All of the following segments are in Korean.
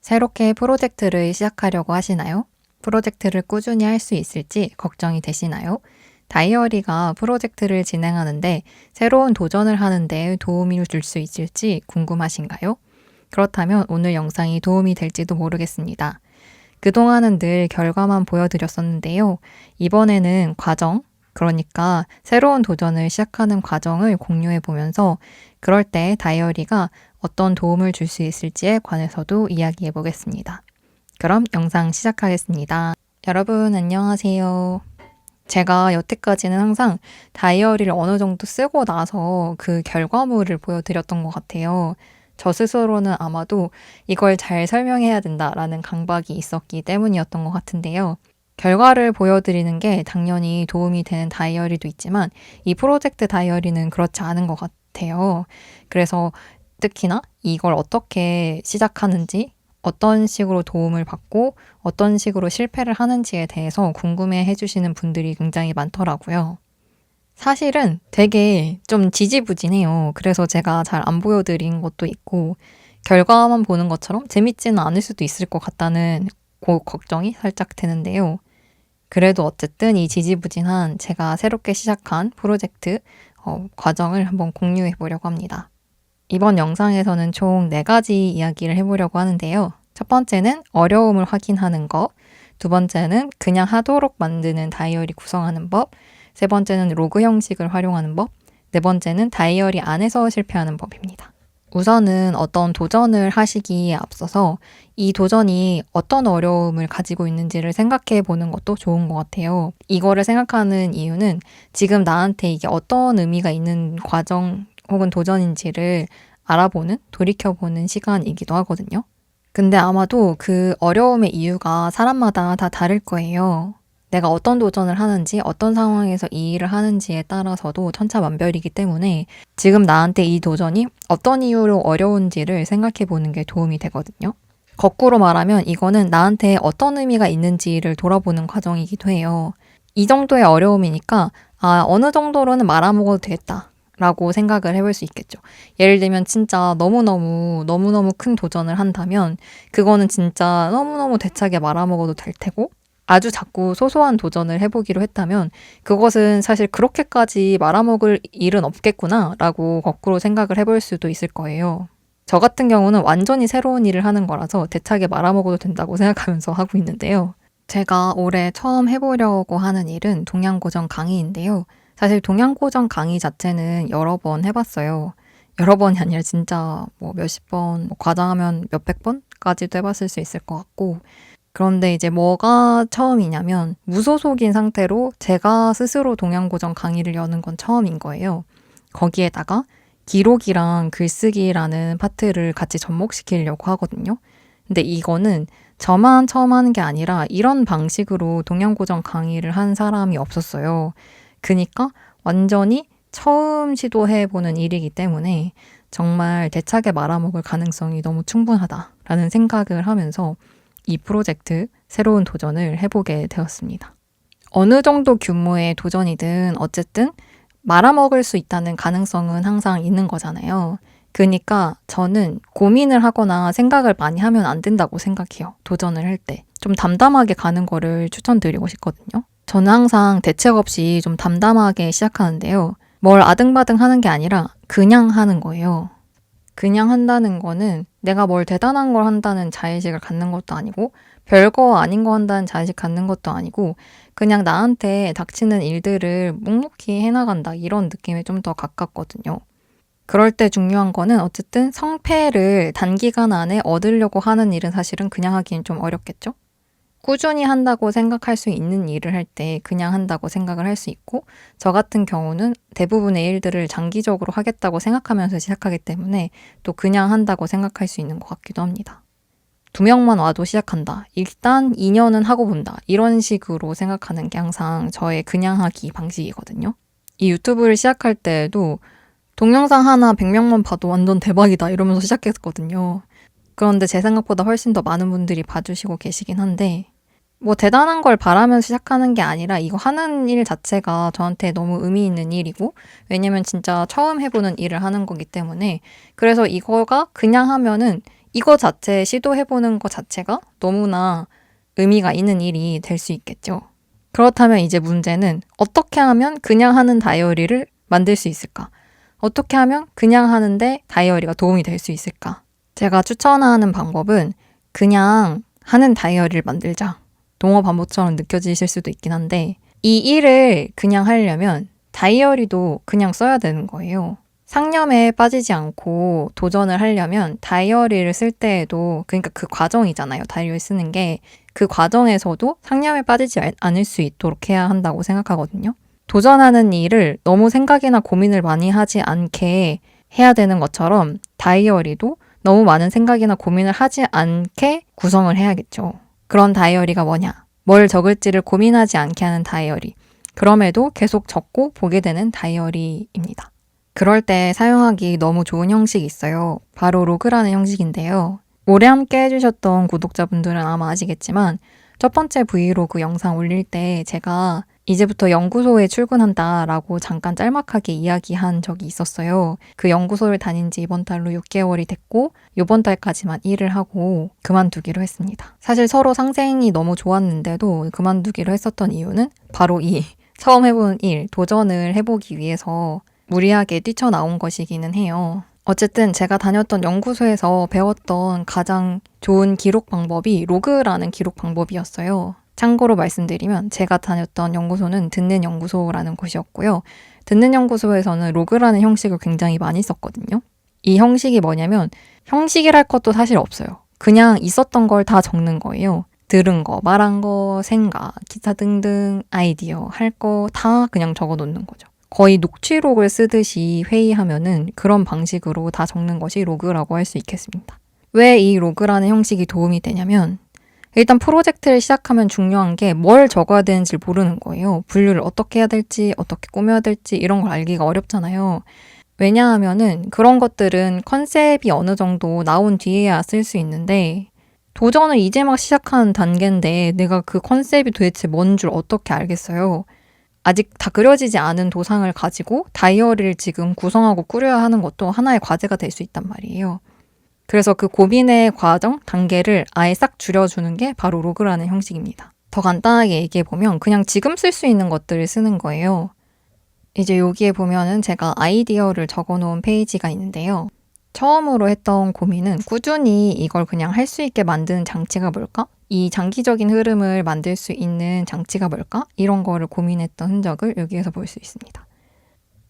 새롭게 프로젝트를 시작하려고 하시나요? 프로젝트를 꾸준히 할 수 있을지 걱정이 되시나요? 다이어리가 프로젝트를 진행하는데 새로운 도전을 하는데 도움이 줄 수 있을지 궁금하신가요? 그렇다면 오늘 영상이 도움이 될지도 모르겠습니다. 그동안은 늘 결과만 보여드렸었는데요. 이번에는 과정, 그러니까 새로운 도전을 시작하는 과정을 공유해 보면서 그럴 때 다이어리가 어떤 도움을 줄 수 있을지에 관해서도 이야기해 보겠습니다. 그럼 영상 시작하겠습니다. 여러분 안녕하세요. 제가 여태까지는 항상 다이어리를 어느 정도 쓰고 나서 그 결과물을 보여드렸던 것 같아요. 저 스스로는 아마도 이걸 잘 설명해야 된다라는 강박이 있었기 때문이었던 것 같은데요. 결과를 보여드리는 게 당연히 도움이 되는 다이어리도 있지만 이 프로젝트 다이어리는 그렇지 않은 것 같아요. 그래서 특히나 이걸 어떻게 시작하는지, 어떤 식으로 도움을 받고 어떤 식으로 실패를 하는지에 대해서 궁금해 해주시는 분들이 굉장히 많더라고요. 사실은 되게 좀 지지부진해요. 그래서 제가 잘 안 보여드린 것도 있고 결과만 보는 것처럼 재밌지는 않을 수도 있을 것 같다는 걱정이 살짝 되는데요. 그래도 어쨌든 이 지지부진한 제가 새롭게 시작한 프로젝트 과정을 한번 공유해 보려고 합니다. 이번 영상에서는 총 4가지 이야기를 해보려고 하는데요. 첫 번째는 어려움을 확인하는 것, 두 번째는 그냥 하도록 만드는 다이어리 구성하는 법, 세 번째는 로그 형식을 활용하는 법, 네 번째는 다이어리 안에서 실패하는 법입니다. 우선은 어떤 도전을 하시기에 앞서서 이 도전이 어떤 어려움을 가지고 있는지를 생각해 보는 것도 좋은 것 같아요. 이거를 생각하는 이유는 지금 나한테 이게 어떤 의미가 있는 과정 혹은 도전인지를 알아보는, 돌이켜보는 시간이기도 하거든요. 근데 아마도 그 어려움의 이유가 사람마다 다 다를 거예요. 내가 어떤 도전을 하는지, 어떤 상황에서 이 일을 하는지에 따라서도 천차만별이기 때문에 지금 나한테 이 도전이 어떤 이유로 어려운지를 생각해 보는 게 도움이 되거든요. 거꾸로 말하면 이거는 나한테 어떤 의미가 있는지를 돌아보는 과정이기도 해요. 이 정도의 어려움이니까 어느 정도로는 말아먹어도 되겠다 라고 생각을 해볼 수 있겠죠. 예를 들면 진짜 너무너무 큰 도전을 한다면 그거는 진짜 너무너무 대차게 말아먹어도 될 테고 아주 작고 소소한 도전을 해보기로 했다면 그것은 사실 그렇게까지 말아먹을 일은 없겠구나 라고 거꾸로 생각을 해볼 수도 있을 거예요. 저 같은 경우는 완전히 새로운 일을 하는 거라서 대차게 말아먹어도 된다고 생각하면서 하고 있는데요. 제가 올해 처음 해보려고 하는 일은 동양고전 강의인데요. 사실 동양고전 강의 자체는 여러 번 해봤어요. 여러 번이 아니라 진짜 몇십 번, 과장하면 몇백 번까지도 해봤을 수 있을 것 같고 그런데 이제 뭐가 처음이냐면 무소속인 상태로 제가 스스로 동양고전 강의를 여는 건 처음인 거예요. 거기에다가 기록이랑 글쓰기라는 파트를 같이 접목시키려고 하거든요. 근데 이거는 저만 처음 하는 게 아니라 이런 방식으로 동양고전 강의를 한 사람이 없었어요. 그니까 완전히 처음 시도해보는 일이기 때문에 정말 대차게 말아먹을 가능성이 너무 충분하다라는 생각을 하면서 이 프로젝트 새로운 도전을 해보게 되었습니다. 어느 정도 규모의 도전이든 어쨌든 말아먹을 수 있다는 가능성은 항상 있는 거잖아요. 그러니까 저는 고민을 하거나 생각을 많이 하면 안 된다고 생각해요. 도전을 할 때. 좀 담담하게 가는 거를 추천드리고 싶거든요. 저는 항상 대책 없이 좀 담담하게 시작하는데요. 뭘 아등바등 하는 게 아니라 그냥 하는 거예요. 그냥 한다는 거는 내가 뭘 대단한 걸 한다는 자의식을 갖는 것도 아니고 별거 아닌 거 한다는 자의식 갖는 것도 아니고 그냥 나한테 닥치는 일들을 묵묵히 해나간다 이런 느낌에 좀 더 가깝거든요. 그럴 때 중요한 거는 어쨌든 성패를 단기간 안에 얻으려고 하는 일은 사실은 그냥 하기엔 좀 어렵겠죠? 꾸준히 한다고 생각할 수 있는 일을 할 때 그냥 한다고 생각을 할 수 있고 저 같은 경우는 대부분의 일들을 장기적으로 하겠다고 생각하면서 시작하기 때문에 또 그냥 한다고 생각할 수 있는 것 같기도 합니다. 2명만 와도 시작한다. 일단 2년은 하고 본다. 이런 식으로 생각하는 게 항상 저의 그냥 하기 방식이거든요. 이 유튜브를 시작할 때에도 동영상 하나 100명만 봐도 완전 대박이다 이러면서 시작했거든요. 그런데 제 생각보다 훨씬 더 많은 분들이 봐주시고 계시긴 한데 대단한 걸 바라면서 시작하는 게 아니라 이거 하는 일 자체가 저한테 너무 의미 있는 일이고 왜냐면 진짜 처음 해보는 일을 하는 거기 때문에 그래서 이거가 그냥 하면은 이거 자체 시도해보는 것 자체가 너무나 의미가 있는 일이 될 수 있겠죠. 그렇다면 이제 문제는 어떻게 하면 그냥 하는 다이어리를 만들 수 있을까? 어떻게 하면 그냥 하는데 다이어리가 도움이 될 수 있을까? 제가 추천하는 방법은 그냥 하는 다이어리를 만들자. 동어 반복처럼 느껴지실 수도 있긴 한데 이 일을 그냥 하려면 다이어리도 그냥 써야 되는 거예요. 상념에 빠지지 않고 도전을 하려면 다이어리를 쓸 때에도 그러니까 그 과정이잖아요. 다이어리 쓰는 게 그 과정에서도 상념에 빠지지 않을 수 있도록 해야 한다고 생각하거든요. 도전하는 일을 너무 생각이나 고민을 많이 하지 않게 해야 되는 것처럼 다이어리도 너무 많은 생각이나 고민을 하지 않게 구성을 해야겠죠. 그런 다이어리가 뭐냐? 뭘 적을지를 고민하지 않게 하는 다이어리. 그럼에도 계속 적고 보게 되는 다이어리입니다. 그럴 때 사용하기 너무 좋은 형식이 있어요. 바로 로그라는 형식인데요. 오래 함께 해주셨던 구독자분들은 아마 아시겠지만 첫 번째 브이로그 영상 올릴 때 제가 이제부터 연구소에 출근한다라고 잠깐 짤막하게 이야기한 적이 있었어요. 그 연구소를 다닌 지 이번 달로 6개월이 됐고 이번 달까지만 일을 하고 그만두기로 했습니다. 사실 서로 상생이 너무 좋았는데도 그만두기로 했었던 이유는 바로 이 처음 해본 일, 도전을 해보기 위해서 무리하게 뛰쳐나온 것이기는 해요. 어쨌든 제가 다녔던 연구소에서 배웠던 가장 좋은 기록 방법이 로그라는 기록 방법이었어요. 참고로 말씀드리면 제가 다녔던 연구소는 듣는 연구소라는 곳이었고요. 듣는 연구소에서는 로그라는 형식을 굉장히 많이 썼거든요. 이 형식이 뭐냐면 형식이랄 것도 사실 없어요. 그냥 있었던 걸 다 적는 거예요. 들은 거, 말한 거, 생각, 기타 등등 아이디어, 할 거 다 그냥 적어 놓는 거죠. 거의 녹취록을 쓰듯이 회의하면은 그런 방식으로 다 적는 것이 로그라고 할 수 있겠습니다. 왜 이 로그라는 형식이 도움이 되냐면 일단 프로젝트를 시작하면 중요한 게 뭘 적어야 되는지 모르는 거예요. 분류를 어떻게 해야 될지, 어떻게 꾸며야 될지 이런 걸 알기가 어렵잖아요. 왜냐하면은 그런 것들은 컨셉이 어느 정도 나온 뒤에야 쓸 수 있는데 도전을 이제 막 시작하는 단계인데 내가 그 컨셉이 도대체 뭔 줄 어떻게 알겠어요. 아직 다 그려지지 않은 도상을 가지고 다이어리를 지금 구성하고 꾸려야 하는 것도 하나의 과제가 될 수 있단 말이에요. 그래서 그 고민의 과정, 단계를 아예 싹 줄여주는 게 바로 로그라는 형식입니다. 더 간단하게 얘기해보면 그냥 지금 쓸 수 있는 것들을 쓰는 거예요. 이제 여기에 보면은 제가 아이디어를 적어놓은 페이지가 있는데요. 처음으로 했던 고민은 꾸준히 이걸 그냥 할 수 있게 만드는 장치가 뭘까? 이 장기적인 흐름을 만들 수 있는 장치가 뭘까? 이런 거를 고민했던 흔적을 여기에서 볼 수 있습니다.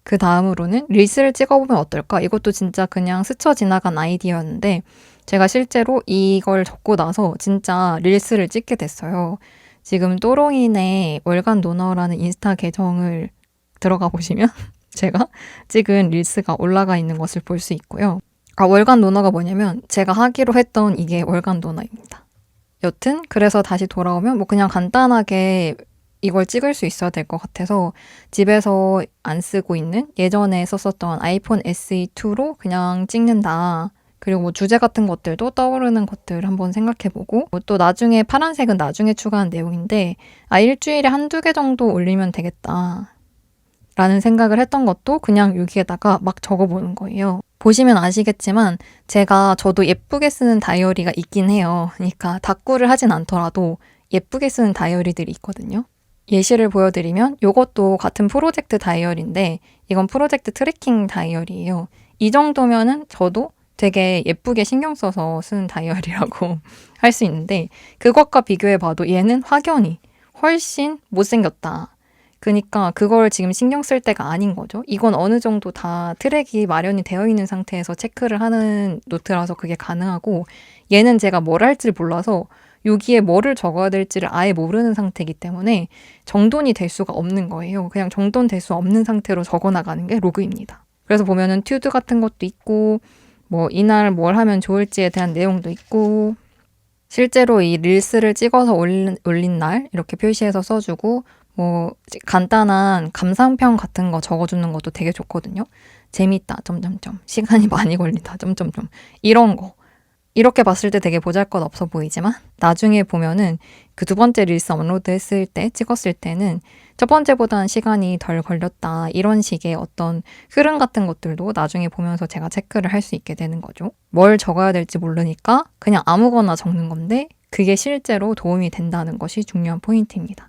그 다음으로는 릴스를 찍어보면 어떨까? 이것도 진짜 그냥 스쳐 지나간 아이디어였는데 제가 실제로 이걸 적고 나서 진짜 릴스를 찍게 됐어요. 지금 또롱이네 월간 노너라는 인스타 계정을 들어가 보시면 제가 찍은 릴스가 올라가 있는 것을 볼 수 있고요. 월간 노너가 뭐냐면 제가 하기로 했던 이게 월간 노너입니다. 여튼 그래서 다시 돌아오면 뭐 그냥 간단하게 이걸 찍을 수 있어야 될 것 같아서 집에서 안 쓰고 있는 예전에 썼었던 아이폰 SE2로 그냥 찍는다. 그리고 뭐 주제 같은 것들도 떠오르는 것들 한번 생각해보고 또 나중에 파란색은 나중에 추가한 내용인데 일주일에 한두 개 정도 올리면 되겠다. 라는 생각을 했던 것도 그냥 여기에다가 막 적어보는 거예요. 보시면 아시겠지만 저도 예쁘게 쓰는 다이어리가 있긴 해요. 그러니까 다꾸를 하진 않더라도 예쁘게 쓰는 다이어리들이 있거든요. 예시를 보여드리면 이것도 같은 프로젝트 다이어리인데 이건 프로젝트 트래킹 다이어리예요. 이 정도면은 저도 되게 예쁘게 신경 써서 쓰는 다이어리라고 할 수 있는데 그것과 비교해봐도 얘는 확연히 훨씬 못생겼다. 그러니까 그걸 지금 신경 쓸 때가 아닌 거죠. 이건 어느 정도 다 트랙이 마련이 되어 있는 상태에서 체크를 하는 노트라서 그게 가능하고 얘는 제가 뭘 할지를 몰라서 여기에 뭐를 적어야 될지를 아예 모르는 상태이기 때문에 정돈이 될 수가 없는 거예요. 그냥 정돈될 수 없는 상태로 적어나가는 게 로그입니다. 그래서 보면은 튜드 같은 것도 있고 뭐 이날 뭘 하면 좋을지에 대한 내용도 있고 실제로 이 릴스를 찍어서 올린 날 이렇게 표시해서 써주고 뭐 간단한 감상평 같은 거 적어주는 것도 되게 좋거든요. 재밌다, 점점점. 시간이 많이 걸린다, 점점점. 이런 거. 이렇게 봤을 때 되게 보잘것없어 보이지만 나중에 보면은 그 두 번째 릴스 업로드 했을 때 찍었을 때는 첫 번째보다는 시간이 덜 걸렸다. 이런 식의 어떤 흐름 같은 것들도 나중에 보면서 제가 체크를 할 수 있게 되는 거죠. 뭘 적어야 될지 모르니까 그냥 아무거나 적는 건데 그게 실제로 도움이 된다는 것이 중요한 포인트입니다.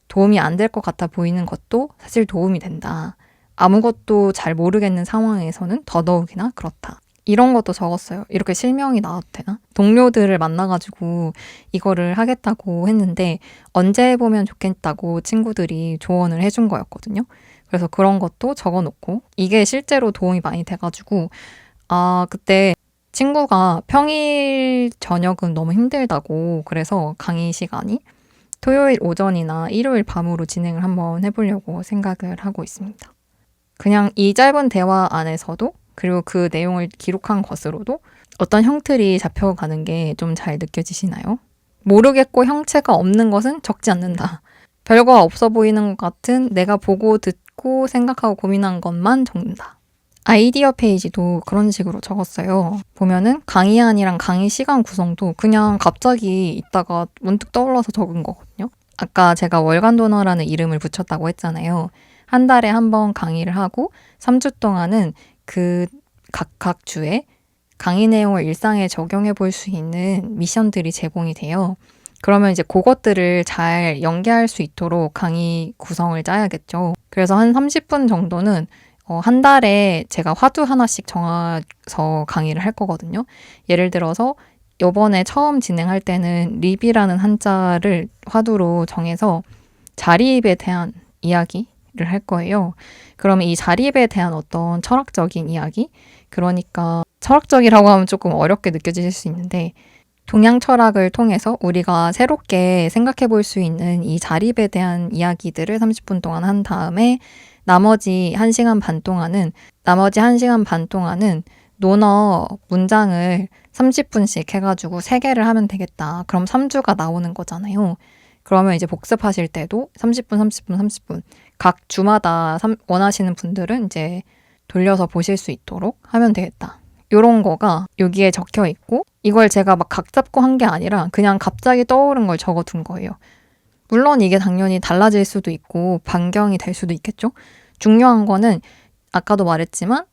도움이 안 될 것 같아 보이는 것도 사실 도움이 된다. 아무것도 잘 모르겠는 상황에서는 더더욱이나 그렇다. 이런 것도 적었어요. 이렇게 실명이 나와도 되나? 동료들을 만나가지고 이거를 하겠다고 했는데 언제 해보면 좋겠다고 친구들이 조언을 해준 거였거든요. 그래서 그런 것도 적어놓고 이게 실제로 도움이 많이 돼가지고 그때 친구가 평일 저녁은 너무 힘들다고 그래서 강의 시간이 토요일 오전이나 일요일 밤으로 진행을 한번 해보려고 생각을 하고 있습니다. 그냥 이 짧은 대화 안에서도 그리고 그 내용을 기록한 것으로도 어떤 형틀이 잡혀가는 게 좀 잘 느껴지시나요? 모르겠고 형체가 없는 것은 적지 않는다. 별거 없어 보이는 것 같은 내가 보고 듣고 생각하고 고민한 것만 적는다. 아이디어 페이지도 그런 식으로 적었어요. 보면은 강의안이랑 강의 시간 구성도 그냥 갑자기 있다가 문득 떠올라서 적은 거거든요. 아까 제가 월간 도너라는 이름을 붙였다고 했잖아요. 한 달에 한 번 강의를 하고 3주 동안은 그 각각 주에 강의 내용을 일상에 적용해 볼 수 있는 미션들이 제공이 돼요. 그러면 이제 그것들을 잘 연계할 수 있도록 강의 구성을 짜야겠죠. 그래서 한 30분 정도는 한 달에 제가 화두 하나씩 정해서 강의를 할 거거든요. 예를 들어서 요번에 처음 진행할 때는 립이라는 한자를 화두로 정해서 자립에 대한 이야기를 할 거예요. 그러면 이 자립에 대한 어떤 철학적인 이야기? 그러니까 철학적이라고 하면 조금 어렵게 느껴질 수 있는데 동양 철학을 통해서 우리가 새롭게 생각해 볼 수 있는 이 자립에 대한 이야기들을 30분 동안 한 다음에 나머지 1시간 반 동안은 논어 문장을 30분씩 해가지고 3개를 하면 되겠다. 그럼 3주가 나오는 거잖아요. 그러면 이제 복습하실 때도 30분. 각 주마다 원하시는 분들은 이제 돌려서 보실 수 있도록 하면 되겠다. 요런 거가 여기에 적혀 있고 이걸 제가 막 각 잡고 한 게 아니라 그냥 갑자기 떠오른 걸 적어둔 거예요. 물론 이게 당연히 달라질 수도 있고 변경이 될 수도 있겠죠. 중요한 거는 아까도 말했지만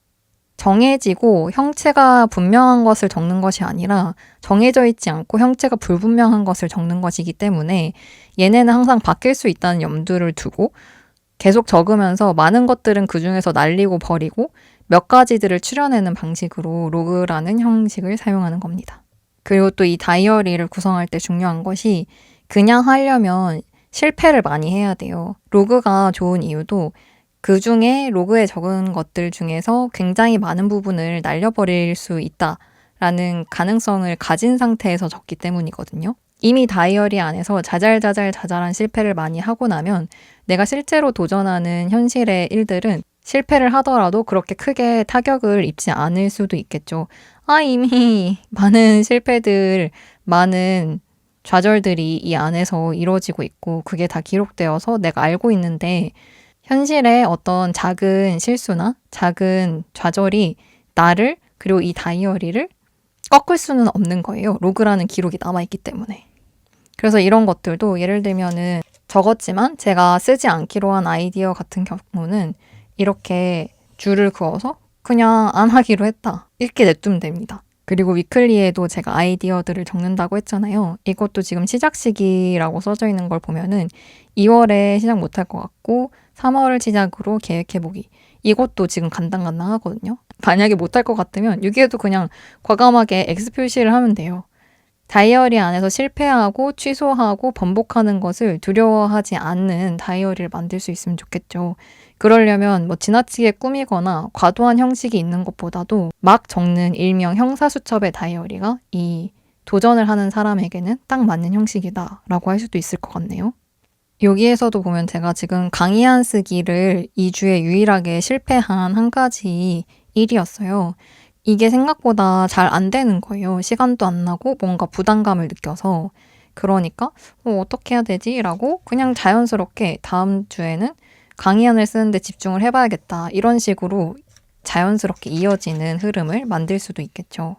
정해지고 형체가 분명한 것을 적는 것이 아니라 정해져 있지 않고 형체가 불분명한 것을 적는 것이기 때문에 얘네는 항상 바뀔 수 있다는 염두를 두고 계속 적으면서 많은 것들은 그중에서 날리고 버리고 몇 가지들을 추려내는 방식으로 로그라는 형식을 사용하는 겁니다. 그리고 또 이 다이어리를 구성할 때 중요한 것이 그냥 하려면 실패를 많이 해야 돼요. 로그가 좋은 이유도 그 중에 로그에 적은 것들 중에서 굉장히 많은 부분을 날려버릴 수 있다라는 가능성을 가진 상태에서 적기 때문이거든요. 이미 다이어리 안에서 자잘한 실패를 많이 하고 나면 내가 실제로 도전하는 현실의 일들은 실패를 하더라도 그렇게 크게 타격을 입지 않을 수도 있겠죠. 이미 많은 실패들, 많은 좌절들이 이 안에서 이루어지고 있고 그게 다 기록되어서 내가 알고 있는데 현실의 어떤 작은 실수나 작은 좌절이 나를 그리고 이 다이어리를 꺾을 수는 없는 거예요. 로그라는 기록이 남아있기 때문에. 그래서 이런 것들도 예를 들면은 적었지만 제가 쓰지 않기로 한 아이디어 같은 경우는 이렇게 줄을 그어서 그냥 안 하기로 했다. 이렇게 냅두면 됩니다. 그리고 위클리에도 제가 아이디어들을 적는다고 했잖아요. 이것도 지금 시작 시기라고 써져 있는 걸 보면은 2월에 시작 못할 것 같고 3월을 시작으로 계획해보기. 이것도 지금 간당간당하거든요. 만약에 못할 것 같으면 여기에도 그냥 과감하게 X 표시를 하면 돼요. 다이어리 안에서 실패하고 취소하고 번복하는 것을 두려워하지 않는 다이어리를 만들 수 있으면 좋겠죠. 그러려면 지나치게 꾸미거나 과도한 형식이 있는 것보다도 막 적는 일명 형사수첩의 다이어리가 이 도전을 하는 사람에게는 딱 맞는 형식이다라고 할 수도 있을 것 같네요. 여기에서도 보면 제가 지금 강의안 쓰기를 2주에 유일하게 실패한 한 가지 일이었어요. 이게 생각보다 잘 안 되는 거예요. 시간도 안 나고 뭔가 부담감을 느껴서. 그러니까 어떻게 해야 되지? 라고 그냥 자연스럽게 다음 주에는 강의안을 쓰는데 집중을 해봐야겠다. 이런 식으로 자연스럽게 이어지는 흐름을 만들 수도 있겠죠.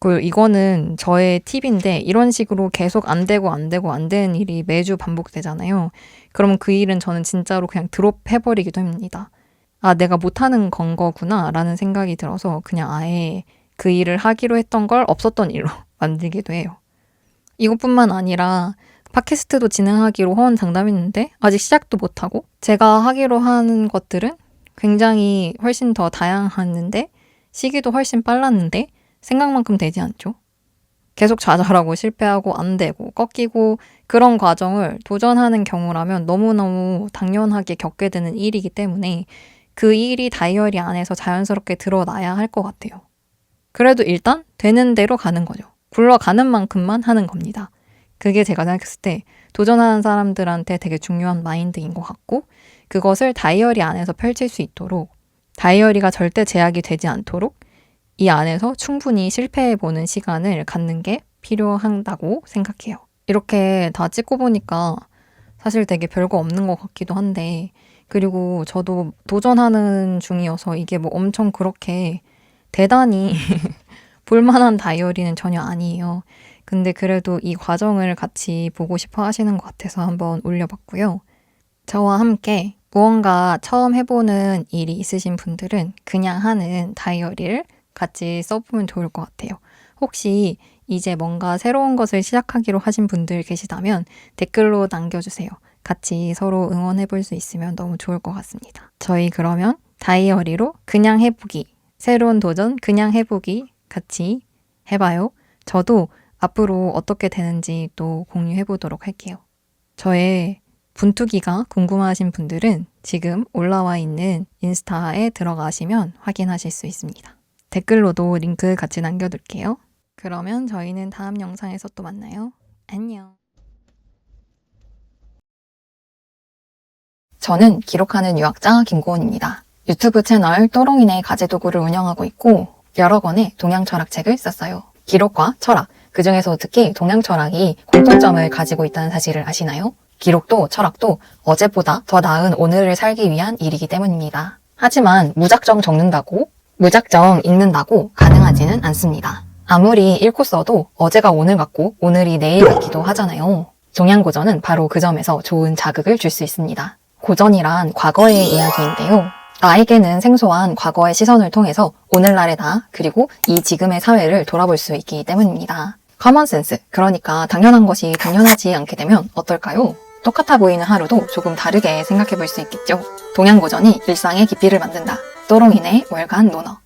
이거는 저의 팁인데 이런 식으로 계속 안 되고 안 되고 안 되는 일이 매주 반복되잖아요. 그러면 그 일은 저는 진짜로 그냥 드롭해버리기도 합니다. 아, 내가 못하는 건 거구나 라는 생각이 들어서 그냥 아예 그 일을 하기로 했던 걸 없었던 일로 만들기도 해요. 이것뿐만 아니라 팟캐스트도 진행하기로 호언장담했는데 아직 시작도 못하고 제가 하기로 한 것들은 굉장히 훨씬 더 다양했는데 시기도 훨씬 빨랐는데 생각만큼 되지 않죠. 계속 좌절하고 실패하고 안 되고 꺾이고 그런 과정을 도전하는 경우라면 너무너무 당연하게 겪게 되는 일이기 때문에 그 일이 다이어리 안에서 자연스럽게 드러나야 할 것 같아요. 그래도 일단 되는 대로 가는 거죠. 굴러가는 만큼만 하는 겁니다. 그게 제가 생각했을 때 도전하는 사람들한테 되게 중요한 마인드인 것 같고 그것을 다이어리 안에서 펼칠 수 있도록 다이어리가 절대 제약이 되지 않도록 이 안에서 충분히 실패해보는 시간을 갖는 게 필요하다고 생각해요. 이렇게 다 찍고 보니까 사실 되게 별거 없는 것 같기도 한데 그리고 저도 도전하는 중이어서 이게 뭐 엄청 그렇게 대단히 볼만한 다이어리는 전혀 아니에요. 근데 그래도 이 과정을 같이 보고 싶어 하시는 것 같아서 한번 올려봤고요. 저와 함께 무언가 처음 해보는 일이 있으신 분들은 그냥 하는 다이어리를 같이 써보면 좋을 것 같아요. 혹시 이제 뭔가 새로운 것을 시작하기로 하신 분들 계시다면 댓글로 남겨주세요. 같이 서로 응원해볼 수 있으면 너무 좋을 것 같습니다. 저희 그러면 다이어리로 그냥 해보기, 새로운 도전 그냥 해보기 같이 해봐요. 저도 앞으로 어떻게 되는지 또 공유해보도록 할게요. 저의 분투기가 궁금하신 분들은 지금 올라와 있는 인스타에 들어가시면 확인하실 수 있습니다. 댓글로도 링크 같이 남겨둘게요. 그러면 저희는 다음 영상에서 또 만나요. 안녕. 저는 기록하는 유학자 김고은입니다. 유튜브 채널 또롱이네 가재도구를 운영하고 있고 여러 권의 동양 철학책을 썼어요. 기록과 철학, 그중에서 특히 동양 철학이 공통점을 가지고 있다는 사실을 아시나요? 기록도 철학도 어제보다 더 나은 오늘을 살기 위한 일이기 때문입니다. 하지만 무작정 적는다고, 무작정 읽는다고 가능하지는 않습니다. 아무리 읽고 써도 어제가 오늘 같고 오늘이 내일 같기도 하잖아요. 동양고전은 바로 그 점에서 좋은 자극을 줄 수 있습니다. 고전이란 과거의 이야기인데요. 나에게는 생소한 과거의 시선을 통해서 오늘날의 나, 그리고 이 지금의 사회를 돌아볼 수 있기 때문입니다. 커먼센스, 그러니까 당연한 것이 당연하지 않게 되면 어떨까요? 똑같아 보이는 하루도 조금 다르게 생각해 볼 수 있겠죠. 동양고전이 일상의 깊이를 만든다. 또롱이네 월간 논어.